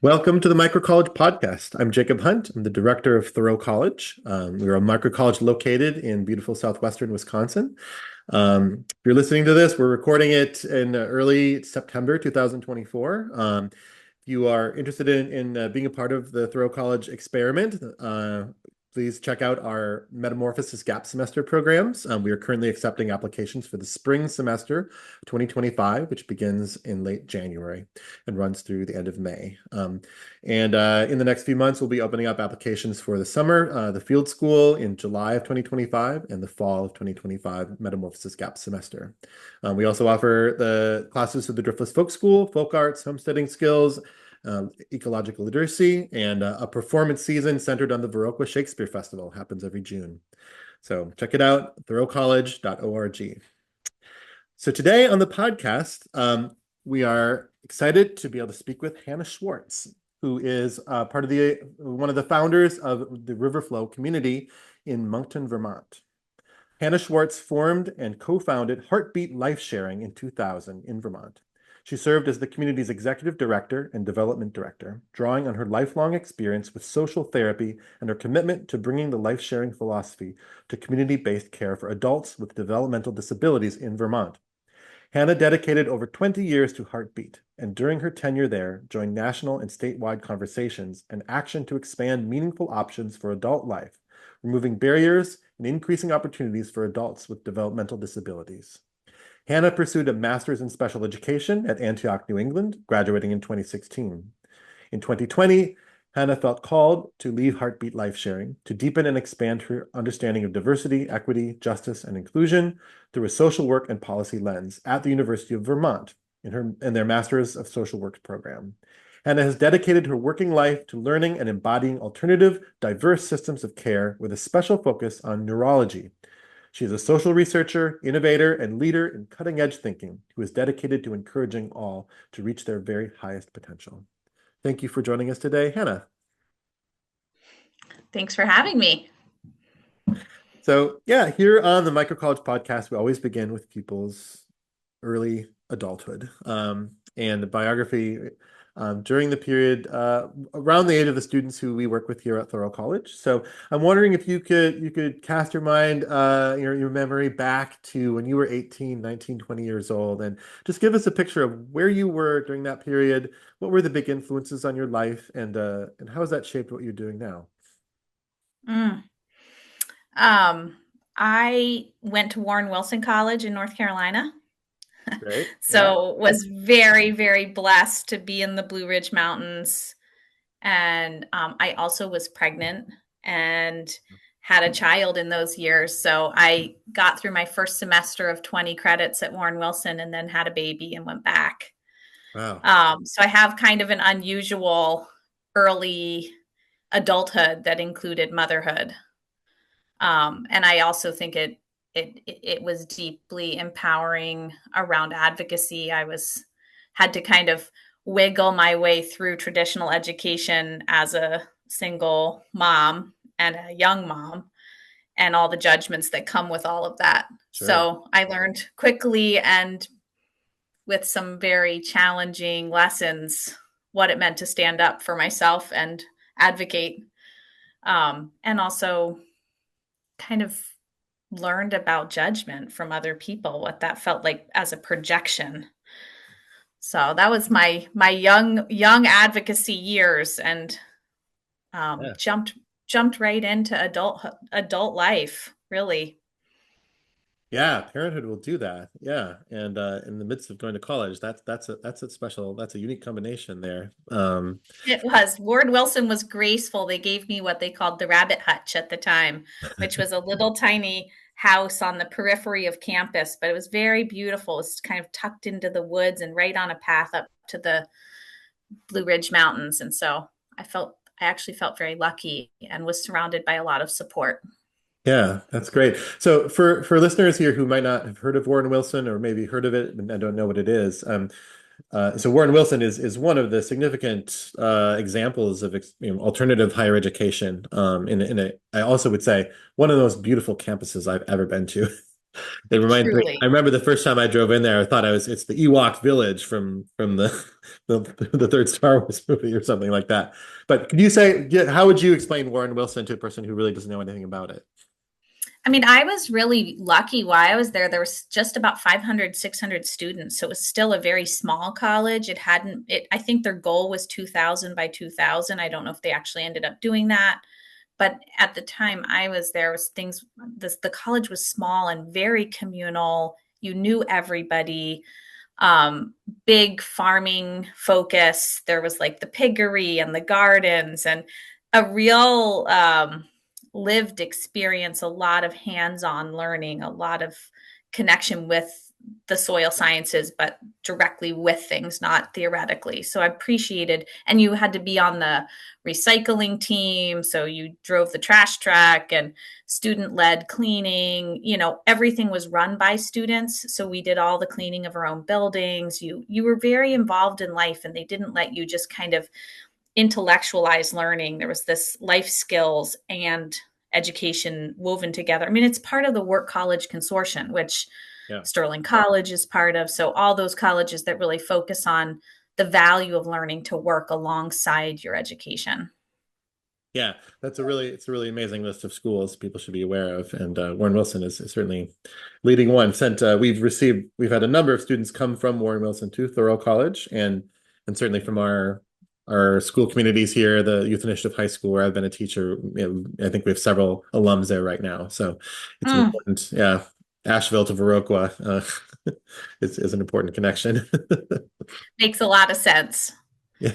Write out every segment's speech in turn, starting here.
Welcome to the Micro College Podcast. I'm Jacob Hunt. I'm the director of Thoreau College. We're a micro college located in beautiful southwestern Wisconsin. If you're listening to this, we're recording it in early September 2024. If you are interested in being a part of the Thoreau College experiment, please check out our Metamorphosis Gap Semester programs. We are currently accepting applications for the spring semester 2025, which begins in late January and runs through the end of May. In the next few months, we'll be opening up applications for the summer, the field school in July of 2025, and the fall of 2025 Metamorphosis Gap Semester. We also offer the classes for the Driftless Folk School, folk arts, homesteading skills, ecological literacy, and a performance season centered on the Viroqua Shakespeare Festival happens every June. So check it out, thoroughcollege.org. So today on the podcast, we are excited to be able to speak with Hannah Schwartz, who is part of one of the founders of the Riverflow community in Monkton, Vermont. Hannah Schwartz formed and co-founded Heartbeet Lifesharing in 2000 in Vermont. She served as the community's executive director and development director, drawing on her lifelong experience with social therapy and her commitment to bringing the life-sharing philosophy to community-based care for adults with developmental disabilities in Vermont. Hannah dedicated over 20 years to Heartbeet, and during her tenure there, joined national and statewide conversations and action to expand meaningful options for adult life, removing barriers and increasing opportunities for adults with developmental disabilities. Hannah pursued a master's in special education at Antioch, New England, graduating in 2016. In 2020, Hannah felt called to leave Heartbeet Lifesharing to deepen and expand her understanding of diversity, equity, justice, and inclusion through a social work and policy lens at the University of Vermont in their Master's of Social Work program. Hannah has dedicated her working life to learning and embodying alternative, diverse systems of care with a special focus on neurology. She is a social researcher, innovator, and leader in cutting-edge thinking who is dedicated to encouraging all to reach their very highest potential. Thank you for joining us today, Hannah. Thanks for having me. So yeah, here on the Micro College Podcast, we always begin with people's early adulthood and the biography during the period around the age of the students who we work with here at Thoreau College. So I'm wondering if you could cast your mind, your memory back to when you were 18, 19, 20 years old, and just give us a picture of where you were during that period. What were the big influences on your life, and how has that shaped what you're doing now? I went to Warren Wilson College in North Carolina. Great. So was very, very blessed to be in the Blue Ridge Mountains. And I also was pregnant and had a child in those years. So I got through my first semester of 20 credits at Warren Wilson and then had a baby and went back. Wow. So I have kind of an unusual early adulthood that included motherhood. And I also think it was deeply empowering around advocacy. Had to kind of wiggle my way through traditional education as a single mom and a young mom and all the judgments that come with all of that. Sure. So I learned quickly and with some very challenging lessons what it meant to stand up for myself and advocate. And also kind of learned about judgment from other people, what that felt like as a projection. So that was my young advocacy years, and jumped right into adult life, really. Yeah, parenthood will do that. Yeah, and in the midst of going to college, that's a unique combination there. It was. Ward Wilson was graceful. They gave me what they called the rabbit hutch at the time, which was a little tiny house on the periphery of campus, but it was very beautiful. It was kind of tucked into the woods and right on a path up to the Blue Ridge Mountains. And so I actually felt very lucky and was surrounded by a lot of support. Yeah, that's great. So for listeners here who might not have heard of Warren Wilson or maybe heard of it and I don't know what it is, so Warren Wilson is one of the significant examples of alternative higher education. I also would say one of the most beautiful campuses I've ever been to. It reminds me. I Truly. remember the first time I drove in there, I thought it's the Ewok village from the the third Star Wars movie or something like that. But can you say, yeah, how would you explain Warren Wilson to a person who really doesn't know anything about it? I mean, I was really lucky while I was there. There was just about 500, 600 students. So it was still a very small college. It hadn't, it, I think their goal was 2000 by 2000. I don't know if they actually ended up doing that. But at the time I was there, was things, the college was small and very communal. You knew everybody. Big farming focus. There was like the piggery and the gardens and a real lived experience, a lot of hands-on learning, a lot of connection with the soil sciences, but directly with things, not theoretically. So I appreciated, and you had to be on the recycling team. So you drove the trash truck and student-led cleaning, everything was run by students. So we did all the cleaning of our own buildings. You were very involved in life, and they didn't let you just kind of intellectualize learning. There was this life skills and education woven together. I mean, it's part of the Work College Consortium, which Yeah. Sterling College is part of. So all those colleges that really focus on the value of learning to work alongside your education. Yeah, it's a really amazing list of schools people should be aware of, and Warren Wilson is certainly leading one. We've had a number of students come from Warren Wilson to Thoreau College, and certainly from our school communities here, the Youth Initiative High School, where I've been a teacher. I think we have several alums there right now, so it's an Mm, important, yeah. Asheville to Viroqua is an important connection. makes a lot of sense. Yeah,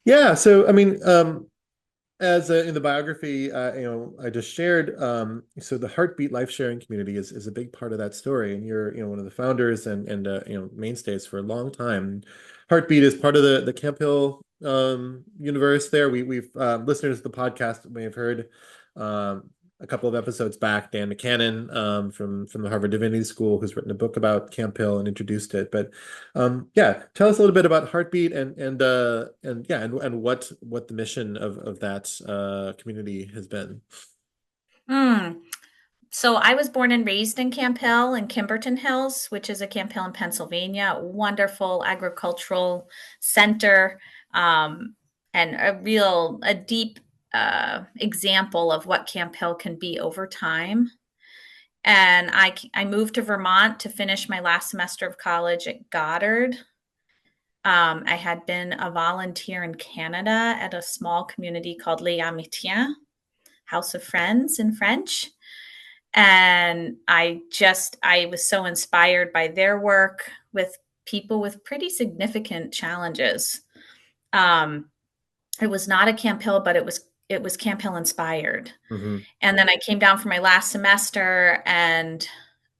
yeah. So I mean, as in the biography, I just shared, so the Heartbeet Lifesharing community is a big part of that story, and you're, one of the founders and mainstays for a long time. Heartbeet is part of the Camphill universe. There, we've listeners of the podcast may have heard a couple of episodes back, Dan McCannon from the Harvard Divinity School, who's written a book about Camphill and introduced it. But yeah, tell us a little bit about Heartbeet and what the mission of that community has been. Mm. So I was born and raised in Camp Hill in Kimberton Hills, which is a Camp Hill in Pennsylvania, a wonderful agricultural center, and a deep example of what Camp Hill can be over time. And I moved to Vermont to finish my last semester of college at Goddard. I had been a volunteer in Canada at a small community called Les Amitiés, House of Friends in French. And I was so inspired by their work with people with pretty significant challenges. It was not a Camp Hill, but it was Camp Hill inspired. Hmm. And then I came down for my last semester and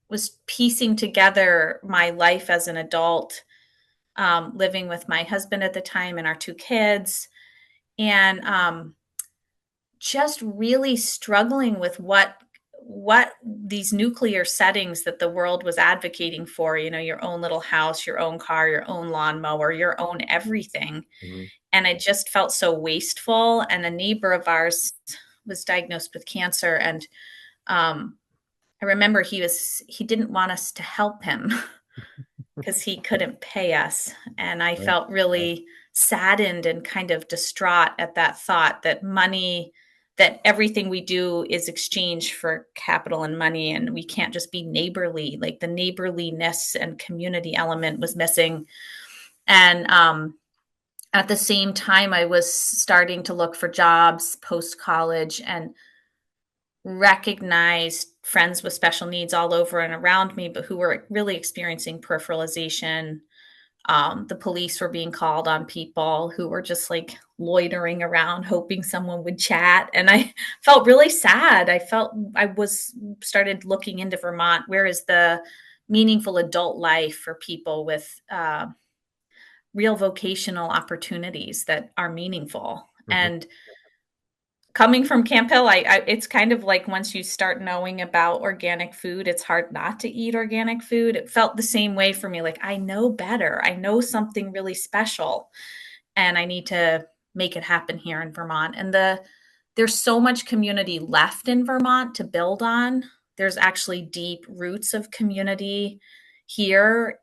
was piecing together my life as an adult, living with my husband at the time and our two kids, and just really struggling with what these nuclear settings that the world was advocating for, your own little house, your own car, your own lawnmower, your own everything. Hmm. And I just felt so wasteful. And a neighbor of ours was diagnosed with cancer. And I remember he didn't want us to help him because he couldn't pay us. And I Right. felt really saddened and kind of distraught at that thought that that everything we do is exchanged for capital and money, and we can't just be neighborly. Like the neighborliness and community element was missing. And at the same time, I was starting to look for jobs post college and recognized friends with special needs all over and around me, but who were really experiencing peripheralization. The police were being called on people who were just like loitering around, hoping someone would chat. And I felt really sad. Started looking into Vermont. Where is the meaningful adult life for people with real vocational opportunities that are meaningful? Hmm. And coming from Camp Hill, it's kind of like once you start knowing about organic food, it's hard not to eat organic food. It felt the same way for me. Like I know better. I know something really special, and I need to make it happen here in Vermont. And there's so much community left in Vermont to build on. there's actually deep roots of community here.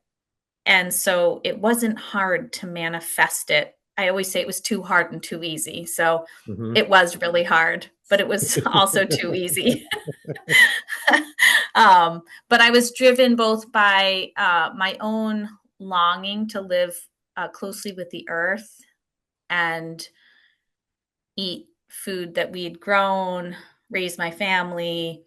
And so it wasn't hard to manifest it. I always say it was too hard and too easy. So Mhm. it was really hard, but it was also too easy. But I was driven both by my own longing to live closely with the earth and eat food that we'd grown, raise my family,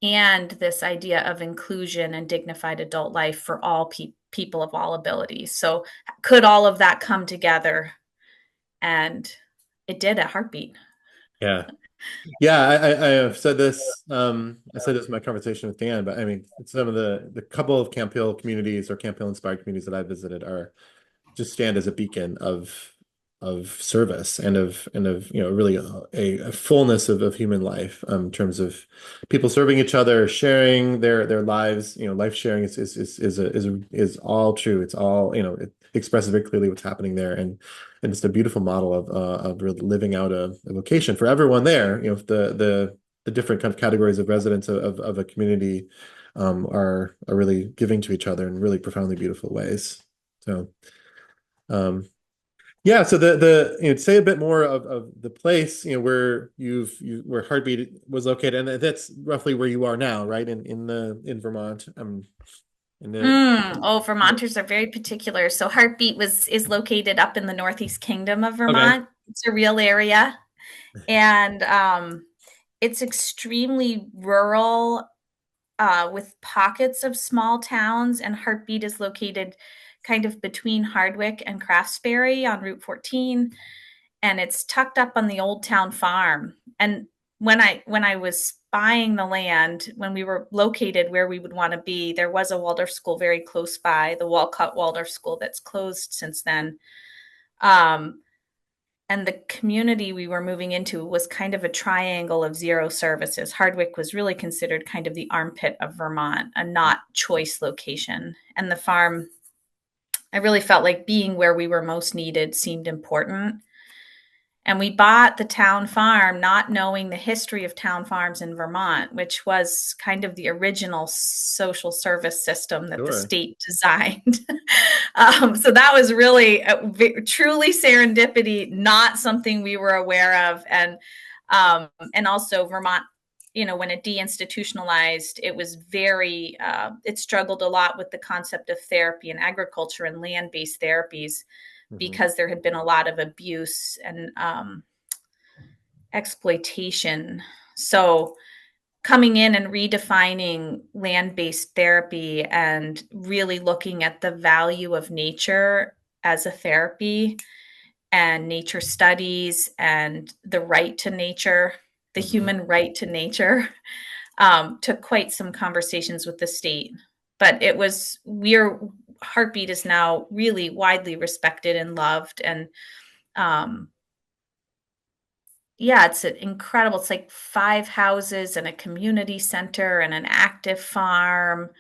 and this idea of inclusion and dignified adult life for all people of all abilities. So, could all of that come together? And it did at Heartbeet. Yeah. Yeah, I have said this. I said this in my conversation with Dan, but I mean, some of the couple of Camphill communities or Camphill inspired communities that I visited are just stand as a beacon of service and of really a fullness of human life in terms of people serving each other, sharing their lives. Life sharing is all true. It's all it expresses very clearly what's happening there, and it's a beautiful model of really living out a vocation for everyone there. The different kind of categories of residents of a community are really giving to each other in really profoundly beautiful ways. So. Um, yeah, so say a bit more of the place, where where Heartbeat was located, and that's roughly where you are now, right? In Vermont. In the Oh, Vermonters are very particular. So Heartbeat is located up in the Northeast Kingdom of Okay. Vermont. It's a real area, and it's extremely rural with pockets of small towns. And Heartbeat is located kind of between Hardwick and Craftsbury on Route 14, and it's tucked up on the Old Town Farm. And when I was buying the land, when we were located where we would want to be, there was a Waldorf school very close by, the Walcott Waldorf School, that's closed since then. Um, and the community we were moving into was kind of a triangle of zero services. Hardwick was really considered kind of the armpit of Vermont, a not choice location. And the farm, I really felt like being where we were most needed seemed important. And we bought the town farm not knowing the history of town farms in Vermont, which was kind of the original social service system that the Sure. state designed. So that was really truly serendipity, not something we were aware of. And also Vermont, when it deinstitutionalized, it was it struggled a lot with the concept of therapy and agriculture and land-based therapies, Hmm. because there had been a lot of abuse and exploitation. So coming in and redefining land-based therapy and really looking at the value of nature as a therapy and nature studies and the right to nature, the Hmm. human right to nature, took quite some conversations with the state. But Heartbeet is now really widely respected and loved. And um, yeah, it's incredible. It's like 5 houses and a community center and an active farm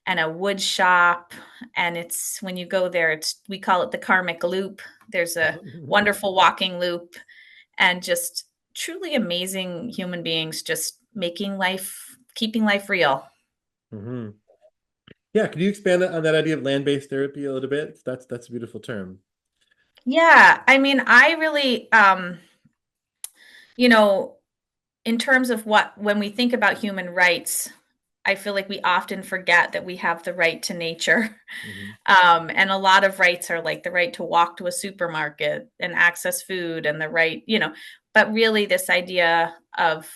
and a wood shop. And it's when you go there, we call it the karmic loop. There's a wonderful walking loop and just truly amazing human beings just keeping life real. Hmm. Yeah, could you expand on that idea of land-based therapy a little bit? That's a beautiful term. Yeah, I mean, I really, you know, in terms of when we think about human rights, I feel like we often forget that we have the right to nature. Hmm. And a lot of rights are like the right to walk to a supermarket and access food and the right, but really this idea of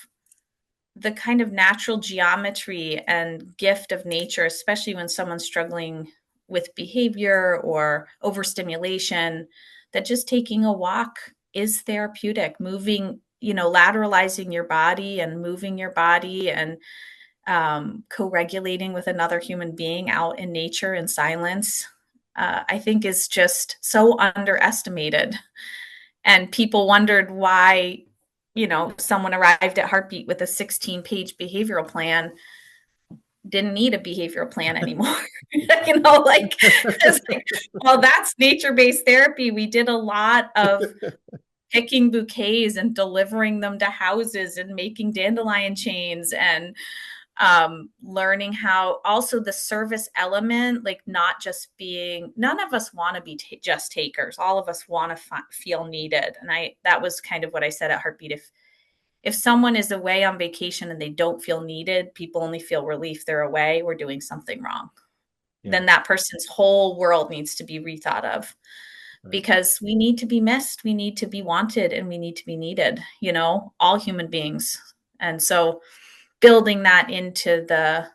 the kind of natural geometry and gift of nature, especially when someone's struggling with behavior or overstimulation, that just taking a walk is therapeutic. Moving, lateralizing your body and moving your body and co-regulating with another human being out in nature in silence, I think is just so underestimated. And people wondered why, someone arrived at Heartbeet with a 16-page behavioral plan, didn't need a behavioral plan anymore. It's like, well, that's nature-based therapy. We did a lot of picking bouquets and delivering them to houses and making dandelion chains and Learning how also the service element, like not just being, none of us want to be just takers. All of us want to feel needed. And that was kind of what I said at Heartbeat. If someone is away on vacation and they don't feel needed, people only feel relief they're away, we're doing something wrong. Yeah. Then that person's whole world needs to be rethought of. Right. Because we need to be missed, we need to be wanted, and we need to be needed, all human beings. And so building that into the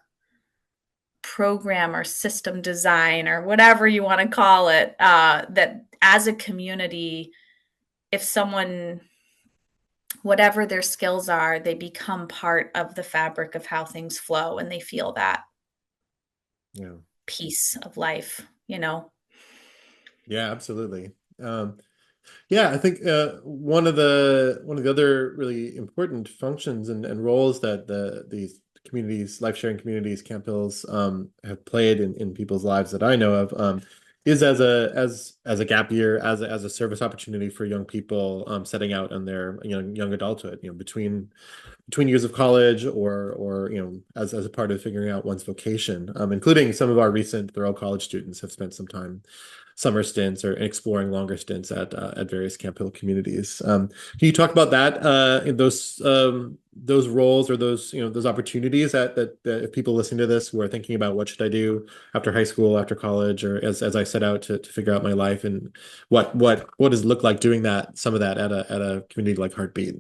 program or system design or whatever you want to call it, that as a community, if someone, whatever their skills are, they become part of the fabric of how things flow and they feel that piece of life, Yeah, absolutely. Yeah, I think one of the other really important functions and roles that these communities, life sharing communities, Camphills, have played in people's lives that I know of, is as a gap year, as a service opportunity for young people setting out on their young adulthood, between years of college or as a part of figuring out one's vocation, including some of our recent Thoreau College students have spent some time summer stints or exploring longer stints at various Camphill communities. Can you talk about that, those roles or those opportunities that if people listening to this who are thinking about what should I do after high school, after college, or as I set out to figure out my life, and what does it look like doing some of that at a community like Heartbeat?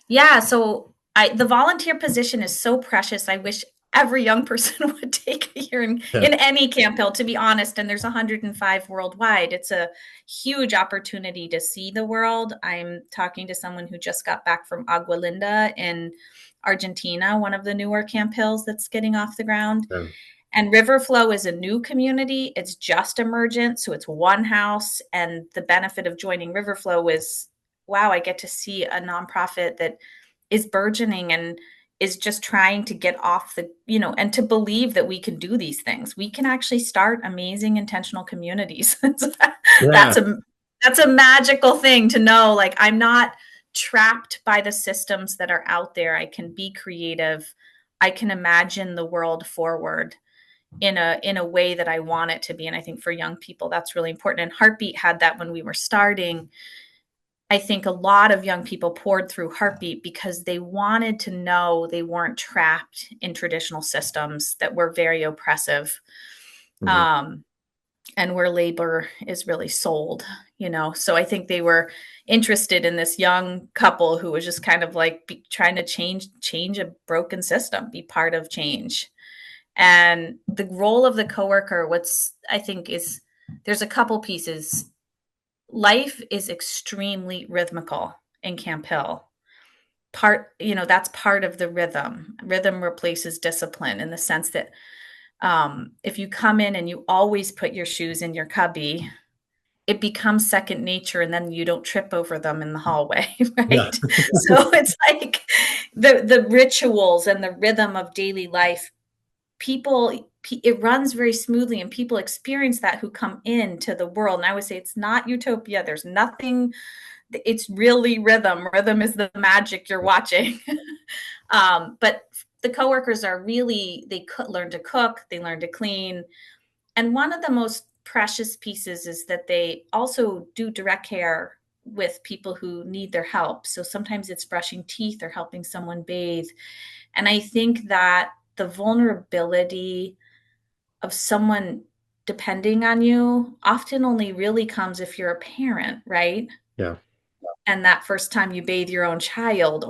Yeah, so the volunteer position is so precious. I wish every young person would take a year in any Camphill, to be honest. And there's 105 worldwide. It's a huge opportunity to see the world. I'm talking to someone who just got back from Agua Linda in Argentina, one of the newer Camphills that's getting off the ground. Yeah. And Riverflow is a new community. It's just emergent. So it's one house. And the benefit of joining Riverflow is, wow, I get to see a nonprofit that is burgeoning and is just trying to get off the, and to believe that we can do these things. We can actually start amazing intentional communities. That's a magical thing to know. Like, I'm not trapped by the systems that are out there. I can be creative. I can imagine the world forward in a way that I want it to be. And I think for young people, that's really important. And Heartbeat had that when we were starting. I think a lot of young people poured through Heartbeat because they wanted to know they weren't trapped in traditional systems that were very oppressive, and where labor is really sold, So I think they were interested in this young couple who was just kind of like trying to change a broken system, be part of change. And the role of the coworker, I think there's a couple pieces. Life is extremely rhythmical in Camphill. That's part of the rhythm. Rhythm replaces discipline in the sense that if you come in and you always put your shoes in your cubby, it becomes second nature, and then you don't trip over them in the hallway, right? Yeah. So it's like the rituals and the rhythm of daily life, it runs very smoothly, and people experience that who come into the world. And I would say it's not utopia. There's nothing, it's really rhythm. Rhythm is the magic you're watching. But the coworkers are really, they learn to cook, they learn to clean. And one of the most precious pieces is that they also do direct care with people who need their help. So sometimes it's brushing teeth or helping someone bathe. And I think that the vulnerability of someone depending on you often only really comes if you're a parent, right? Yeah. And that first time you bathe your own child,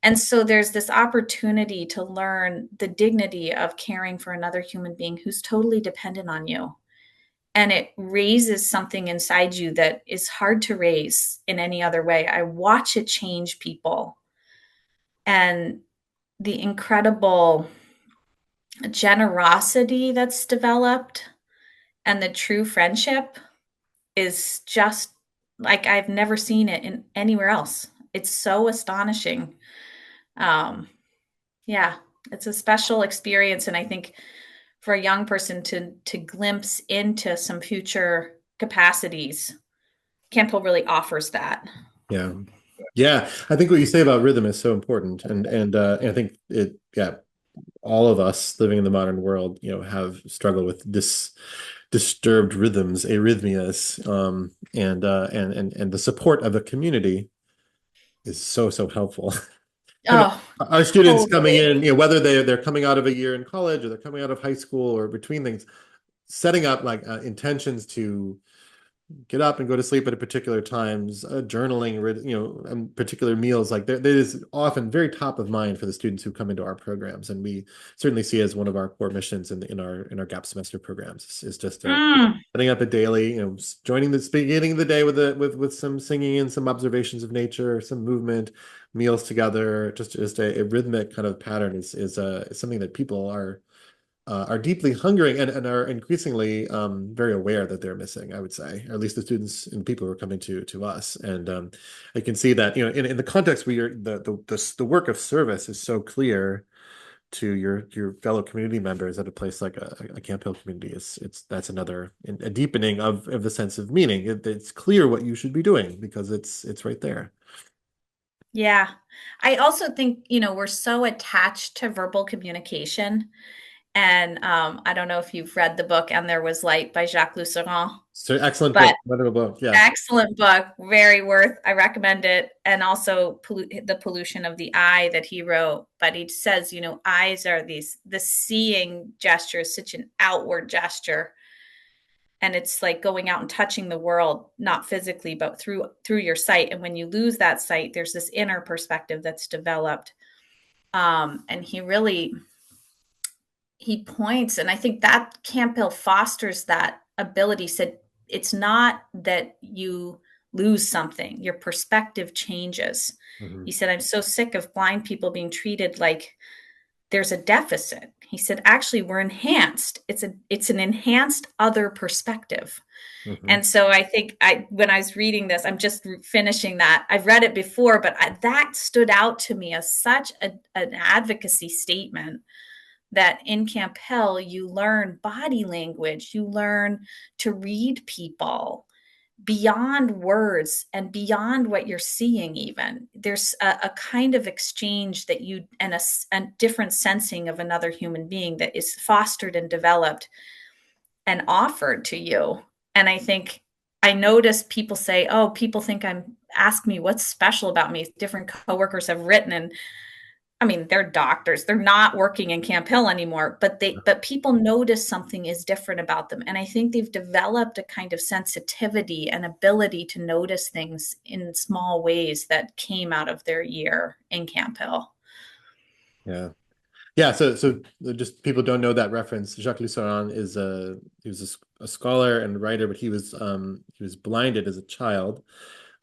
and so there's this opportunity to learn the dignity of caring for another human being who's totally dependent on you. And it raises something inside you that is hard to raise in any other way. I watch it change people, and the incredible generosity that's developed and the true friendship is just like I've never seen it in anywhere else. It's so astonishing. Yeah, it's a special experience. And I think for a young person to glimpse into some future capacities, Camphill really offers that. Yeah. Yeah, I think what you say about rhythm is so important, and I think yeah, all of us living in the modern world, have struggled with disturbed rhythms, arrhythmias, and the support of a community is so helpful. Oh, Our students coming totally. in, whether they're coming out of a year in college or they're coming out of high school or between things, setting up like intentions to get up and go to sleep at a particular times, journaling, particular meals. Like that is often very top of mind for the students who come into our programs, and we certainly see as one of our core missions in our gap semester programs is just Mm, setting up a daily, joining the beginning of the day with some singing and some observations of nature, some movement, meals together. Just a rhythmic kind of pattern is something that people are deeply hungering and are increasingly very aware that they're missing, I would say, or at least the students and people who are coming to us. And I can see that, in the context where the work of service is so clear to your fellow community members at a place like a Camphill community, that's another a deepening of the sense of meaning. It's clear what you should be doing because it's right there. yeah. I also think, we're so attached to verbal communication. And I don't know if you've read the book And There Was Light by Jacques Lussering, So excellent but book, wonderful book. Yeah. excellent book, very worth. I recommend it. And also The Pollution of the Eye that he wrote. But he says, eyes are the seeing gesture is such an outward gesture, and it's like going out and touching the world, not physically, but through your sight. And when you lose that sight, there's this inner perspective that's developed. And he points, and I think that Camphill fosters that ability. Said it's not that you lose something, your perspective changes. Mhm. He said, I'm so sick of blind people being treated like there's a deficit. He said, actually, we're enhanced. It's an enhanced other perspective. Mhm. And so I think when I was reading this, I'm just finishing that. I've read it before, but that stood out to me as such an advocacy statement, that in Camphill, you learn body language, you learn to read people beyond words and beyond what you're seeing. Even there's a kind of exchange that you and a different sensing of another human being that is fostered and developed and offered to you. And I think I notice people say, oh, people think I'm ask me what's special about me. Different coworkers have written, and I mean, they're doctors. They're not working in Camphill anymore, but people notice something is different about them. And I think they've developed a kind of sensitivity and ability to notice things in small ways that came out of their year in Camphill. Yeah. Yeah, so just people don't know that reference. Jacques Lussarin he was a scholar and writer, but he was blinded as a child,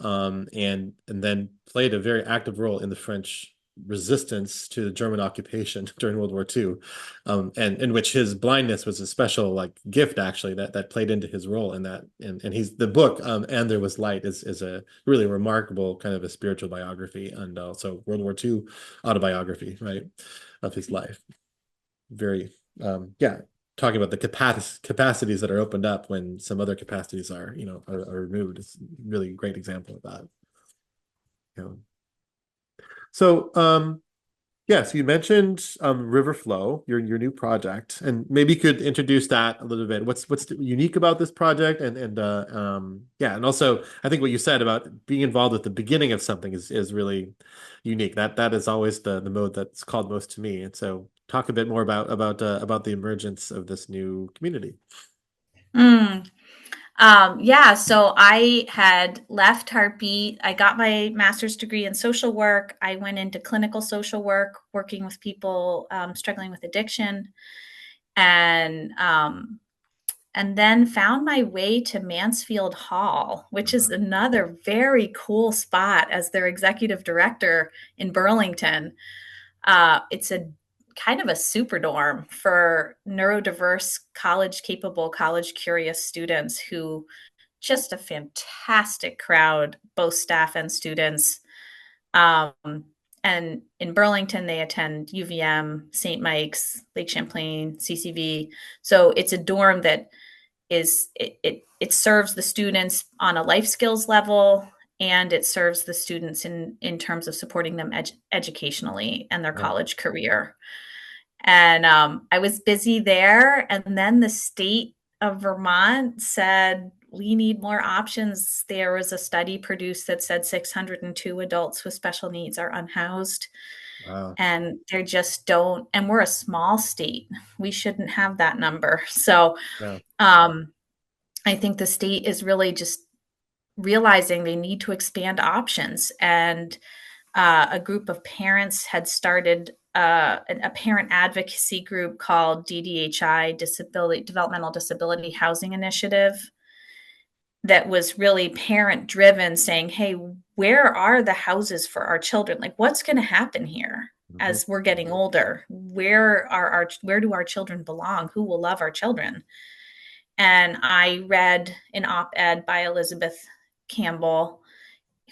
and then played a very active role in the French resistance to the German occupation during World War II, and in which his blindness was a special like gift actually that played into his role in that. And he's the book And There Was Light is a really remarkable kind of a spiritual biography and also World War II autobiography, right, of his life. Very yeah, talking about the capacities that are opened up when some other capacities are removed. It's really a great example of that. You know. So yeah, so you mentioned Riverflow, your new project, and maybe you could introduce that a little bit. What's unique about this project, and yeah, and also I think what you said about being involved at the beginning of something is really unique. That is always the mode that's called most to me. And so talk a bit more about the emergence of this new community. Mm. Yeah, so I had left Heartbeet. I got my master's degree in social work. I went into clinical social work, working with people struggling with addiction, and then found my way to Mansfield Hall, which is another very cool spot as their executive director in Burlington. It's a kind of a super dorm for neurodiverse, college capable, college curious students who just a fantastic crowd, both staff and students. Um, and in Burlington, they attend UVM, St. Mike's, Lake Champlain, CCV. So it's a dorm that it serves the students on a life skills level. and it serves the students in terms of supporting them educationally and their Wow. college career. And I was busy there, and then the state of Vermont said we need more options. There was a study produced that said 602 adults with special needs are unhoused, Wow. and they just don't. And we're a small state; we shouldn't have that number. So Yeah. I think the state is really just realizing they need to expand options. And a group of parents had started a parent advocacy group called DDHI, Developmental Disability Housing Initiative, that was really parent driven, saying, hey, where are the houses for our children? Like, what's going to happen here Hmm. as we're getting older? Where do our children belong? Who will love our children? And I read an op-ed by Elizabeth Campbell,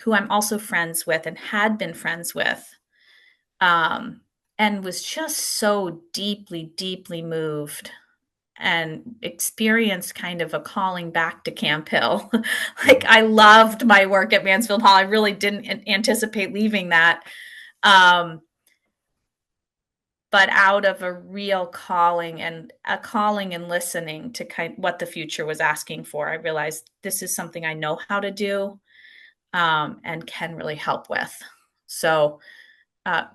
who I'm also friends with and had been friends with, and was just so deeply, deeply moved and experienced kind of a calling back to Camphill. Like, Hmm. I loved my work at Mansfield Hall. I really didn't anticipate leaving that. Um, but out of a real calling and listening to kind of what the future was asking for, I realized this is something I know how to do, and can really help with. So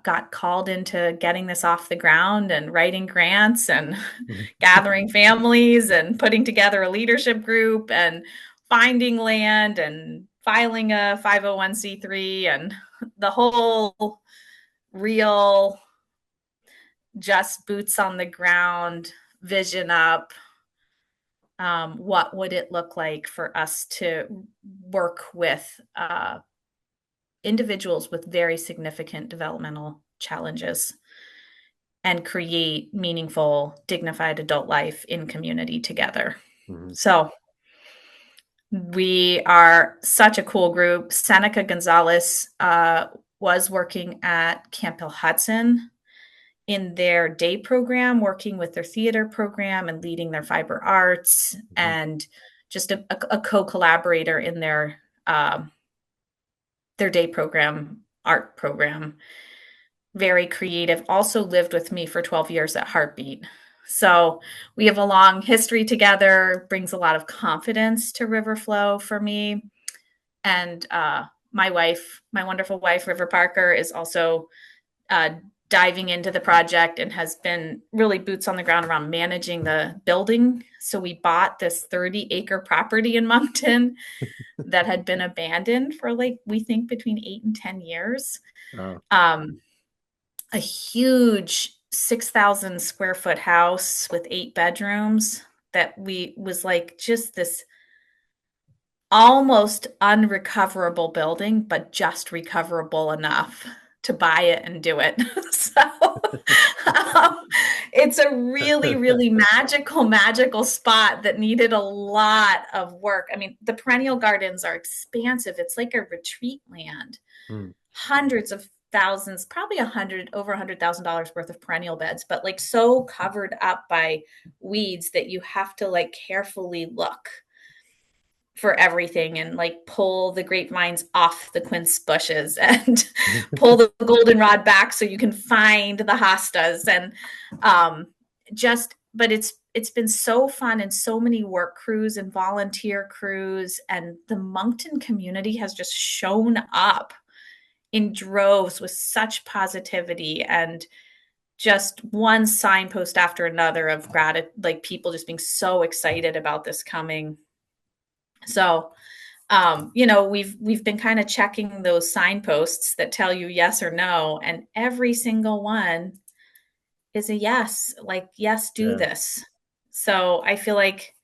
got called into getting this off the ground and writing grants and gathering families and putting together a leadership group and finding land and filing a 501c3 and the whole real just boots on the ground, vision up. What would it look like for us to work with individuals with very significant developmental challenges and create meaningful, dignified adult life in community together? Hmm. So we are such a cool group. Seneca Gonzalez was working at Camphill Hudson in their day program, working with their theater program and leading their fiber arts, Hmm. and just a co-collaborator in their day program, art program. Very creative. Also lived with me for 12 years at Heartbeet. So we have a long history together, brings a lot of confidence to Riverflow for me. And my wife, my wonderful wife, River Parker, is also uh, diving into the project and has been really boots on the ground around managing the building. So we bought this 30-acre property in Monkton that had been abandoned for, like, we think between 8 and 10 years. Wow. Um, a huge 6,000 square foot house with 8 bedrooms that we was like just this almost unrecoverable building, but just recoverable enough to buy it and do it. So um, it's a really, really magical spot that needed a lot of work. I mean, the perennial gardens are expansive. It's like a retreat land, Hmm. hundreds of thousands, probably over $100,000 worth of perennial beds, but like so covered up by weeds that you have to like carefully look for everything and like pull the grapevines off the quince bushes and pull the goldenrod back so you can find the hostas. And but it's been so fun, and so many work crews and volunteer crews, and the Monkton community has just shown up in droves with such positivity, and just one signpost after another of gratitude, like people just being so excited about this coming. So we've been kind of checking those signposts that tell you yes or no, and every single one is a yes, like, yes, do Yeah. this. So I feel like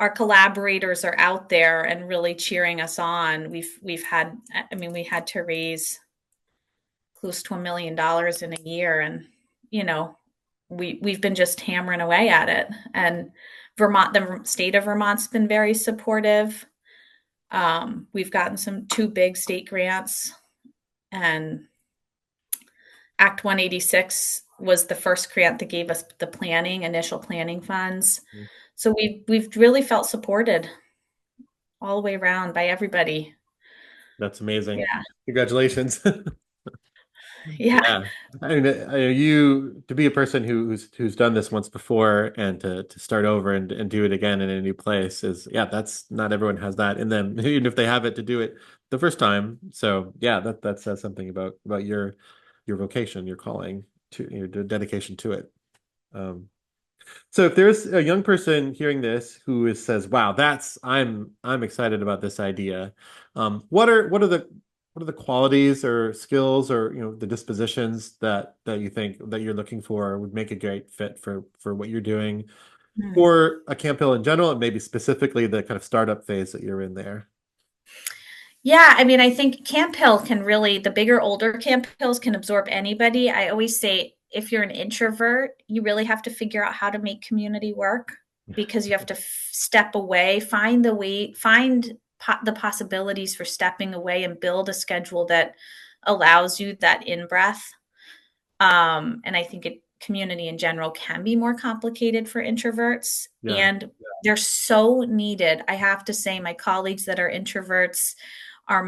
our collaborators are out there and really cheering us on. We've had, I mean, we had to raise close to $1 million in a year, and we've been just hammering away at it. And the state of Vermont's been very supportive. We've gotten two big state grants, and Act 186 was the first grant that gave us the initial planning funds. Hmm. So we've really felt supported all the way around by everybody. That's amazing. Yeah. Congratulations. Yeah. Yeah. I mean, you to be a person who's done this once before and to start over and do it again in a new place is, yeah, that's not everyone has that in them, even if they have it to do it the first time. So yeah, that says something about your vocation, your calling to your dedication to it. Um, so if there's a young person hearing this says, "Wow, I'm excited about this idea," what are the qualities or skills or the dispositions that you think that you're looking for would make a great fit for what you're doing Hmm. or a Camp Hill in general, and maybe specifically the kind of startup phase that you're in there? Yeah, I mean, I think Camphill can really, the bigger, older Camphills can absorb anybody. I always say if you're an introvert, you really have to figure out how to make community work because you have to step away, find the way, find the possibilities for stepping away and build a schedule that allows you that in breath. And I think community in general can be more complicated for introverts, Yeah, and they're so needed. I have to say, my colleagues that are introverts are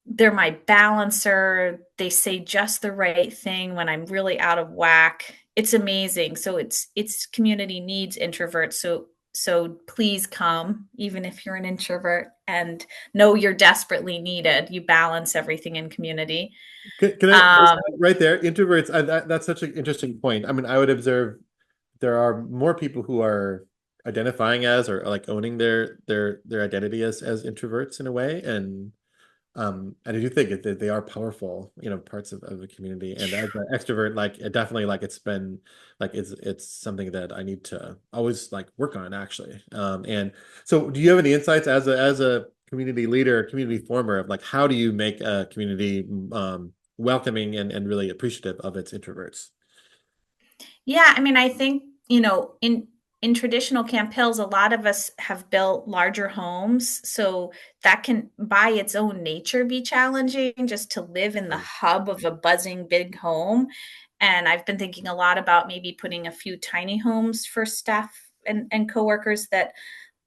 they're my balancer. They say just the right thing when I'm really out of whack. It's amazing. So it's community needs introverts. So please come, even if you're an introvert, and know you're desperately needed. You balance everything in community. can I Um, right there, introverts, that's such an interesting point. I mean, I would observe there are more people who are identifying as or like owning their identity as introverts in a way, and I do think that they are powerful, parts of the community. And as an extrovert, like it definitely like it's been like it's something that I need to always like work on actually. And so do you have any insights as a community leader, community former of like how do you make a community welcoming and really appreciative of its introverts? Yeah, I mean, I think, in traditional Camp Hills, a lot of us have built larger homes, so that can by its own nature be challenging just to live in the hub of a buzzing big home. And I've been thinking a lot about maybe putting a few tiny homes for staff and coworkers that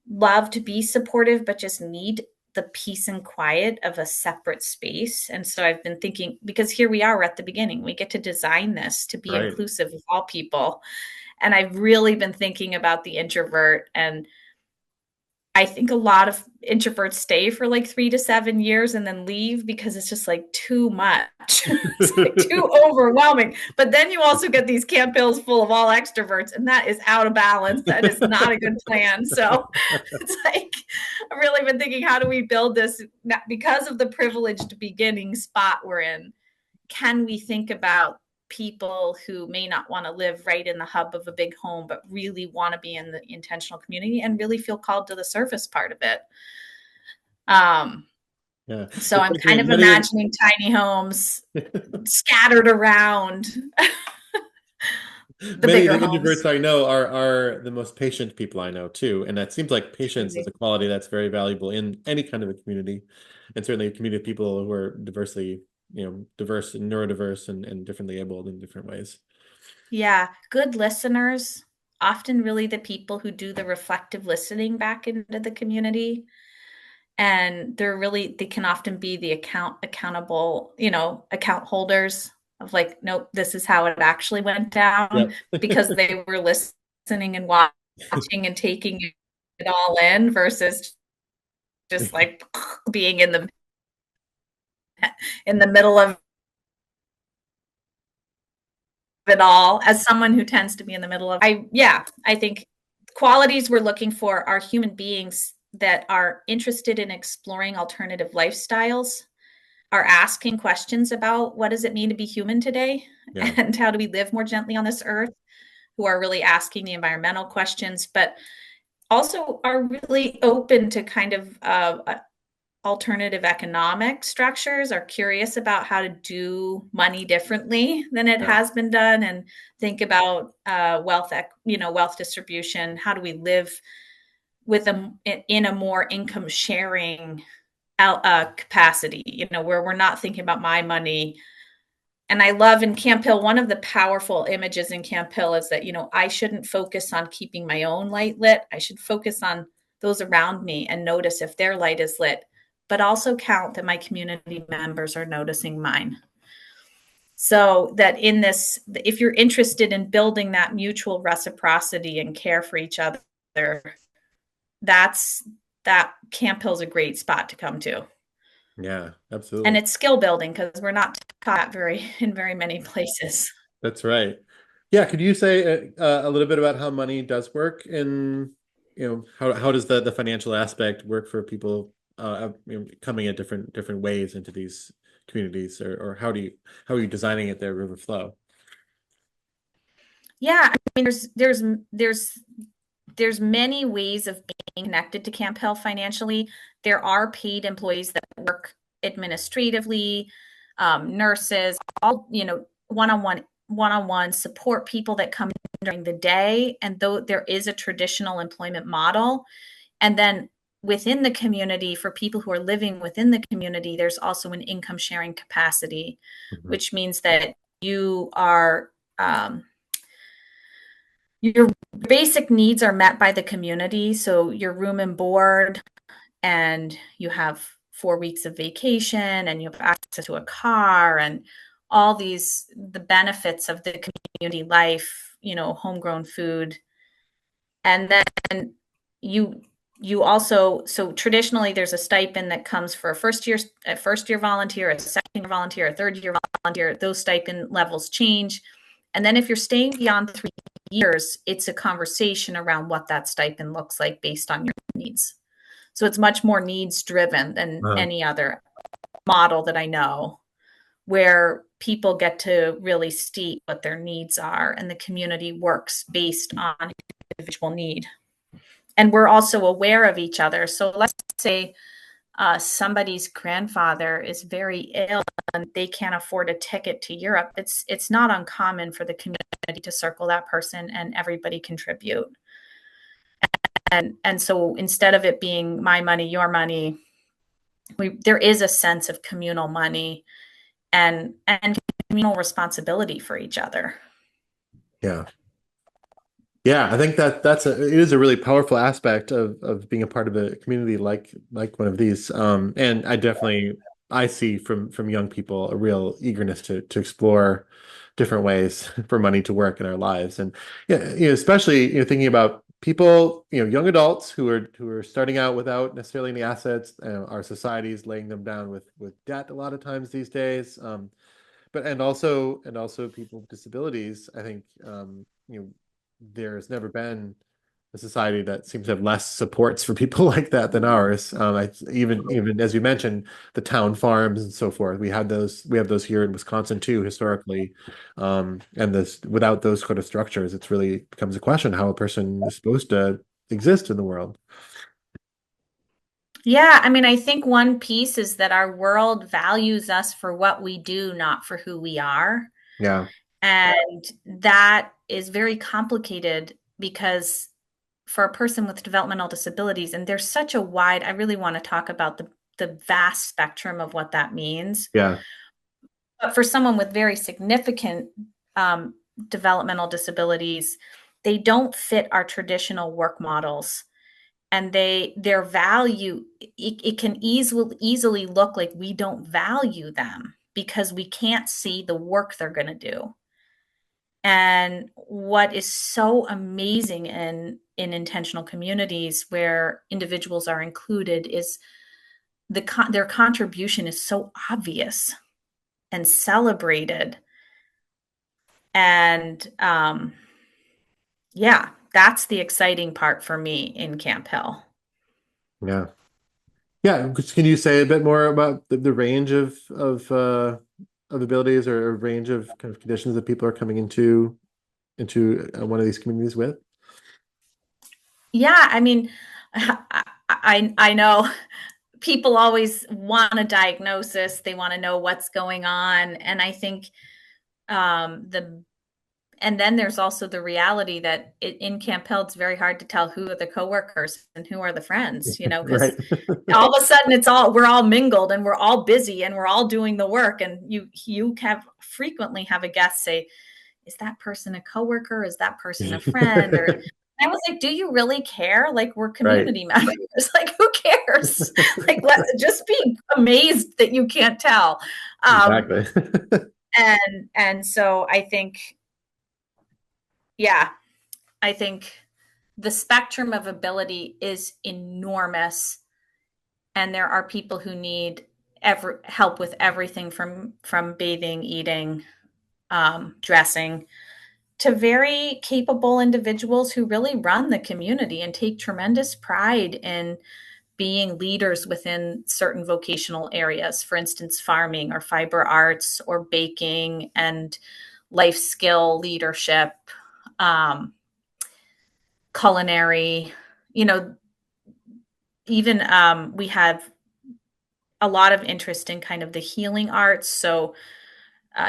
love to be supportive but just need the peace and quiet of a separate space. And so I've been thinking, because here we are, we're at the beginning, we get to design this to be Right. inclusive of all people. And I've really been thinking about the introvert, and I think a lot of introverts stay for like 3 to 7 years and then leave because it's just like too much. It's like too overwhelming. But then you also get these Camp Hills full of all extroverts, and that is out of balance. That is not a good plan. So it's like I've really been thinking, how do we build this because of the privileged beginning spot we're in? Can we think about people who may not want to live right in the hub of a big home, but really want to be in the intentional community and really feel called to the service part of it? Um, Yeah. so It's I'm like, I kind mean, of many of imagining tiny homes scattered around the many of bigger the homes. introverts I know are the most patient people I know too. And that seems like patience is Truly. a quality that's very valuable in any kind of a community. And certainly a community of people who are diverse and neurodiverse and differently abled in different ways. Yeah, good listeners, often really the people who do the reflective listening back into the community. And they can often be the accountable, account holders of like, nope, this is how it actually went down, Yep. because they were listening and watching and taking it all in versus just like being in the middle of it all. As someone who tends to be in the middle of, I think qualities we're looking for are human beings that are interested in exploring alternative lifestyles, are asking questions about what does it mean to be human today, Yeah. and how do we live more gently on this earth, who are really asking the environmental questions, but also are really open to kind of alternative economic structures, are curious about how to do money differently than it Yeah. has been done, and think about wealth distribution. How do we live in a more income sharing capacity, where we're not thinking about my money. And I love in Camphill, one of the powerful images in Camphill is that, I shouldn't focus on keeping my own light lit. I should focus on those around me and notice if their light is lit. but also count that my community members are noticing mine. So that in this, if you're interested in building that mutual reciprocity and care for each other, that Camphill is a great spot to come to. Yeah, And absolutely. it's skill building because we're not taught in very many places. That's right. Yeah, could you say a little bit about how money does work in, how does the financial aspect work for people coming at different ways into these communities, or how are you designing it there, Riverflow? Yeah, I mean, there's many ways of being connected to Camphill financially. There are paid employees that work administratively, nurses, all, one-on-one support people that come during the day. And though there is a traditional employment model, and then within the community, for people who are living within the community, there's also an income sharing capacity, Mhm. which means that you are your basic needs are met by the community. So your room and board, and you have 4 weeks of vacation, and you have access to a car, and all the benefits of the community life, homegrown food. And then you you also, so traditionally there's a stipend that comes for a first year volunteer, a second year volunteer, a third year volunteer. Those stipend levels change. And then if you're staying beyond 3 years, it's a conversation around what that stipend looks like based on your needs. So it's much more needs driven than Uh, any other model that I know, where people get to really state what their needs are, and the community works based on individual need. And we're also aware of each other. So let's say somebody's grandfather is very ill and they can't afford a ticket to Europe. It's not uncommon for the community to circle that person and everybody contribute. And so instead of it being my money, your money, there is a sense of communal money and communal responsibility for each other. yeah. Yeah, I think it is a really powerful aspect of being a part of a community like one of these. And I see from young people a real eagerness to explore different ways for money to work in our lives. And yeah, especially thinking about people, young adults who are starting out without necessarily any assets. Our society is laying them down with debt a lot of times these days. But and also people with disabilities. I think there's never been a society that seems to have less supports for people like that than ours. Even as you mentioned, the town farms and so forth. We have those here in Wisconsin too, historically. And this without those sort of structures, it's really becomes a question how a person is supposed to exist in the world. Yeah, I mean, I think one piece is that our world values us for what we do, not for who we are. Yeah, And that is very complicated because for a person with developmental disabilities, and there's such a wide, I really want to talk about the vast spectrum of what that means. yeah, But for someone with very significant um, developmental disabilities, they don't fit our traditional work models, and their value, it can easily look like we don't value them because we can't see the work they're going to do. And what is so amazing in intentional communities where individuals are included is their contribution is so obvious and celebrated. And yeah, that's the exciting part for me in Camphill. yeah. Yeah, can you say a bit more about the range of abilities or a range of kind of conditions that people are coming into one of these communities with? Yeah, I mean, I know people always want a diagnosis. They want to know what's going on, and I think the and then there's also the reality that in Camphill, it's very hard to tell who are the coworkers and who are the friends, because Right. all of a sudden we're all mingled and we're all busy and we're all doing the work. And you have frequently have a guest say, is that person a coworker? Is that person a friend? Or I was like, do you really care? Like, we're Right. community members. Like, who cares? Like, just be amazed that you can't tell. Um, Exactly. and so I think, yeah, I think the spectrum of ability is enormous, and there are people who need help with everything from bathing, eating, dressing, to very capable individuals who really run the community and take tremendous pride in being leaders within certain vocational areas, for instance, farming or fiber arts or baking and life skill leadership, um, culinary, you know, even we have a lot of interest in kind of the healing arts. So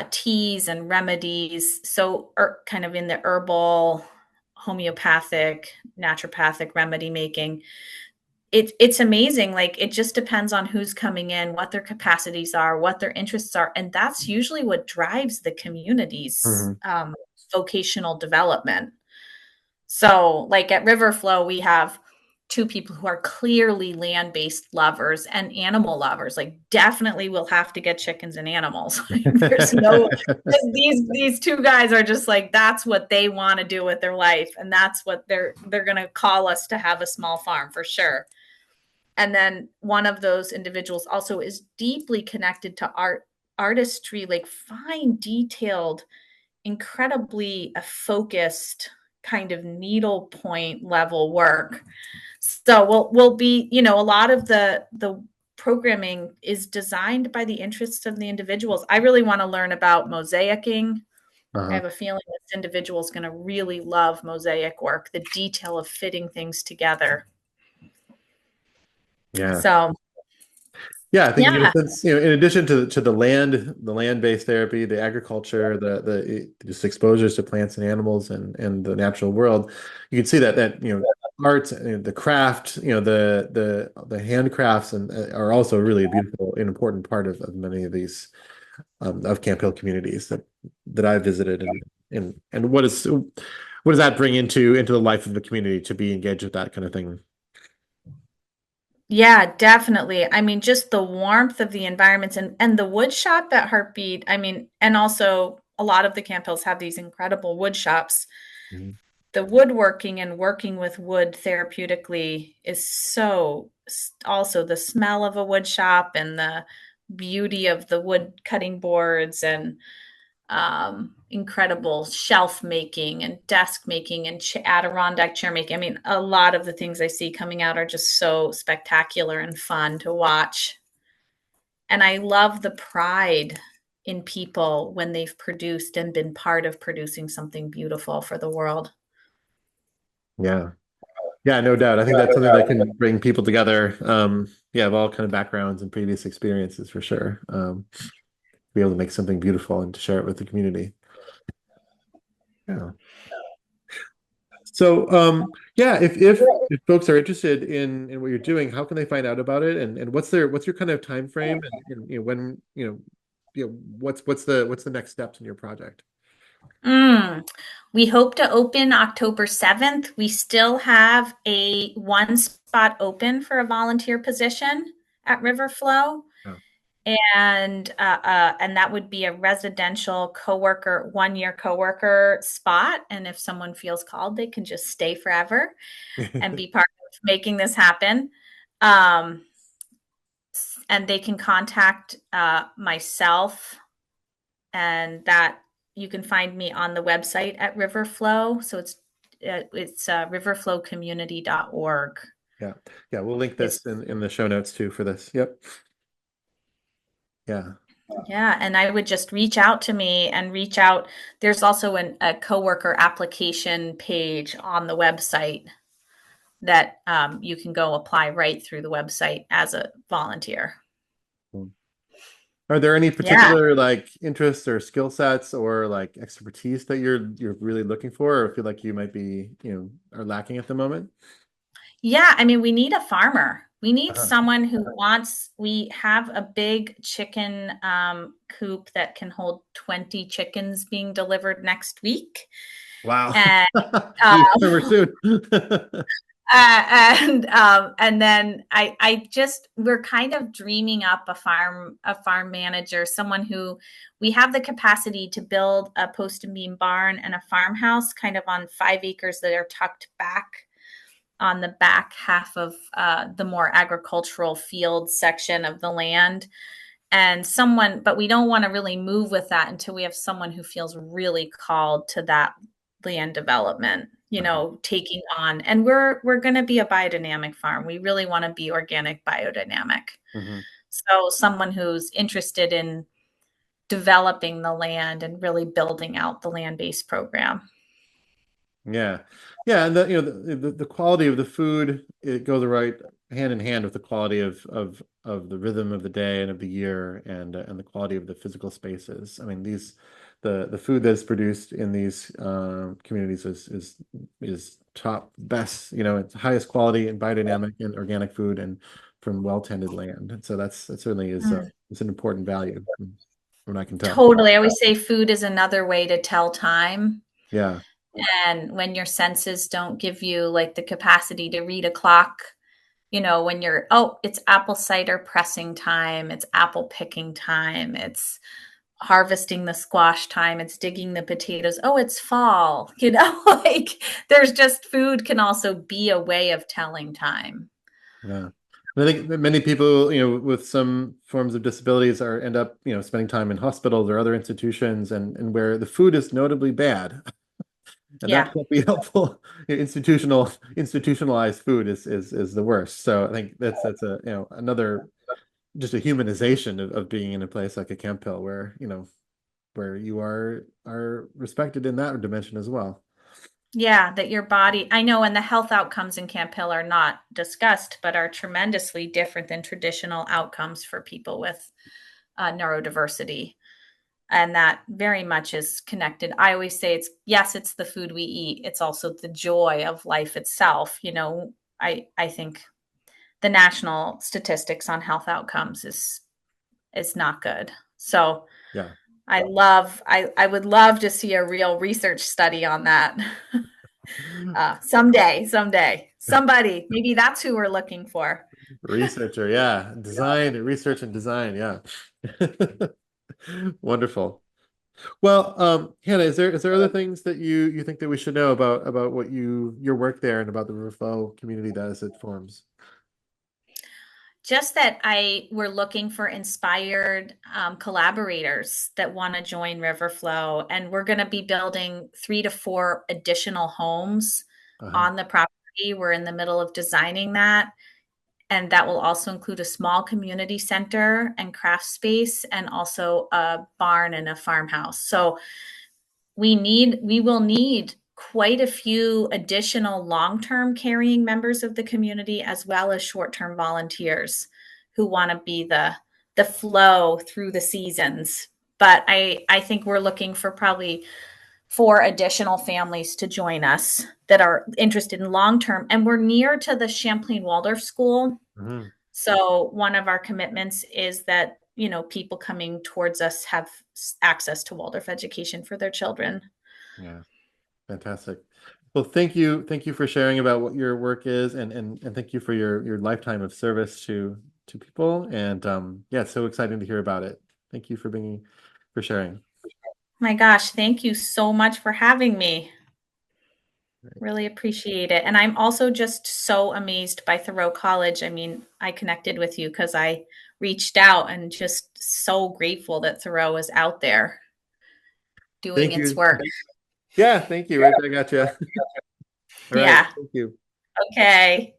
teas and remedies. So kind of in the herbal, homeopathic, naturopathic remedy making. It's amazing. Like, it just depends on who's coming in, what their capacities are, what their interests are, and that's usually what drives the community's Mhm. vocational development. So, like at Riverflow, we have two people who are clearly land-based lovers and animal lovers. Like, definitely we'll have to get chickens and animals. Like, there's no these two guys are just like, that's what they want to do with their life, and that's what they're going to call us to have a small farm for sure. And then one of those individuals also is deeply connected to artistry, like fine detailed, incredibly focused kind of needlepoint level work. So we'll be, a lot of the programming is designed by the interests of the individuals. I really want to learn about mosaicing. I Uh-huh. have a feeling this individual is going to really love mosaic work, the detail of fitting things together. Yeah. So Yeah, I think you get a yeah. sense, in addition to the land-based therapy, the agriculture, the just exposures to plants and animals and the natural world, you can see that arts, the craft, the handcrafts and are also really a beautiful and important part of many of these of Camp Hill communities that I visited and what does that bring into the life of the community to be engaged with that kind of thing? Yeah, definitely. I mean, just the warmth of the environments and the wood shop at Heartbeet. I mean, and also a lot of the Camp Hills have these incredible wood shops. Mhm. The woodworking and working with wood therapeutically is so, also the smell of a wood shop and the beauty of the wood cutting boards and incredible shelf making and desk making and Adirondack chair making. I mean, a lot of the things I see coming out are just so spectacular and fun to watch. And I love the pride in people when they've produced and been part of producing something beautiful for the world. Yeah. Yeah, no doubt. I think that's something that can bring people together. Yeah, of all kind of backgrounds and previous experiences for sure. Be able to make something beautiful and to share it with the community. Yeah. So, yeah, if folks are interested in what you're doing, how can they find out about it? And what's your kind of time frame and when, what's the next steps in your project? Mm. We hope to open October 7th. We still have a one spot open for a volunteer position at Riverflow. Yeah. And that would be a residential coworker, 1 year coworker spot. And if someone feels called, they can just stay forever and be part of making this happen. Um, and they can contact myself, and that you can find me on the website at Riverflow. So it's riverflowcommunity.org. Yeah. Yeah, we'll link Is this in the show notes too for this. Yep. Yeah. Yeah, and I would just reach out to me and reach out. There's also a coworker application page on the website that you can go apply right through the website as a volunteer. Are there any Yeah. particular like interests or skill sets or like expertise that you're really looking for or feel like you might be, are lacking at the moment? Yeah, I mean, we need a farmer. We need Uh-huh. someone who we have a big chicken coop that can hold 20 chickens being delivered next week. Wow. And Geez, um, we're soon. and then I just we're kind of dreaming up a farm manager, someone who we have the capacity to build a post and beam barn and a farmhouse kind of on 5 acres that are tucked back on the back half of the more agricultural field section of the land. And someone, but we don't want to really move with that until we have someone who feels really called to that land development, Uh-huh. taking on. And we're going to be a biodynamic farm. We really want to be organic biodynamic. Mhm. So someone who's interested in developing the land and really building out the land-based program. Yeah. Yeah, and the quality of the food, it goes right hand in hand with the quality of the rhythm of the day and of the year, and the quality of the physical spaces. I mean, the food that's produced in these communities is top best, it's highest quality and biodynamic and organic food and from well-tended land. And so that certainly is Mm. it's an important value from what I can tell. Totally. I always say food is another way to tell time. Yeah. And when your senses don't give you like the capacity to read a clock, when you're, oh, it's apple cider pressing time, it's apple picking time, it's harvesting the squash time, it's digging the potatoes, oh, it's fall, like there's just food can also be a way of telling time. Yeah. And I think that many people, with some forms of disabilities end up, spending time in hospitals or other institutions and where the food is notably bad. And that Yeah. can't be helpful. Institutionalized food is the worst. So I think that's a, another just a humanization of being in a place like a Camphill where, where you are respected in that dimension as well. Yeah, that your body, I know, and the health outcomes in Camphill are not discussed, but are tremendously different than traditional outcomes for people with neurodiversity. And that very much is connected. I always say it's the food we eat. It's also the joy of life itself. I think the national statistics on health outcomes is not good. So Yeah. I would love to see a real research study on that. Someday, somebody, maybe that's who we're looking for. Researcher, yeah. Research and design, yeah. Wonderful. Well, Hannah, is there other things that you think that we should know about what your work there and about the Riverflow community that as it forms? Just that we're looking for inspired collaborators that want to join Riverflow, and we're going to be building 3 to 4 additional homes Uh-huh. on the property. We're in the middle of designing that, and that will also include a small community center and craft space, and also a barn and a farmhouse. So we will need quite a few additional long-term carrying members of the community, as well as short-term volunteers who want to be the flow through the seasons. But I think we're looking for probably 4 additional families to join us that are interested in long-term, and we're near to the Champlain Waldorf School. Mhm. So one of our commitments is that, people coming towards us have access to Waldorf education for their children. Yeah, fantastic. Well, thank you for sharing about what your work is, and thank you for your lifetime of service to people. And yeah, it's so exciting to hear about it. Thank you for sharing. My gosh, thank you so much for having me. Really appreciate it. And I'm also just so amazed by Thoreau College. I mean, I connected with you because I reached out, and just so grateful that Thoreau is out there doing Thank its you. work. Yeah, thank you. Right back at you. All right. Yeah. Thank you. Okay.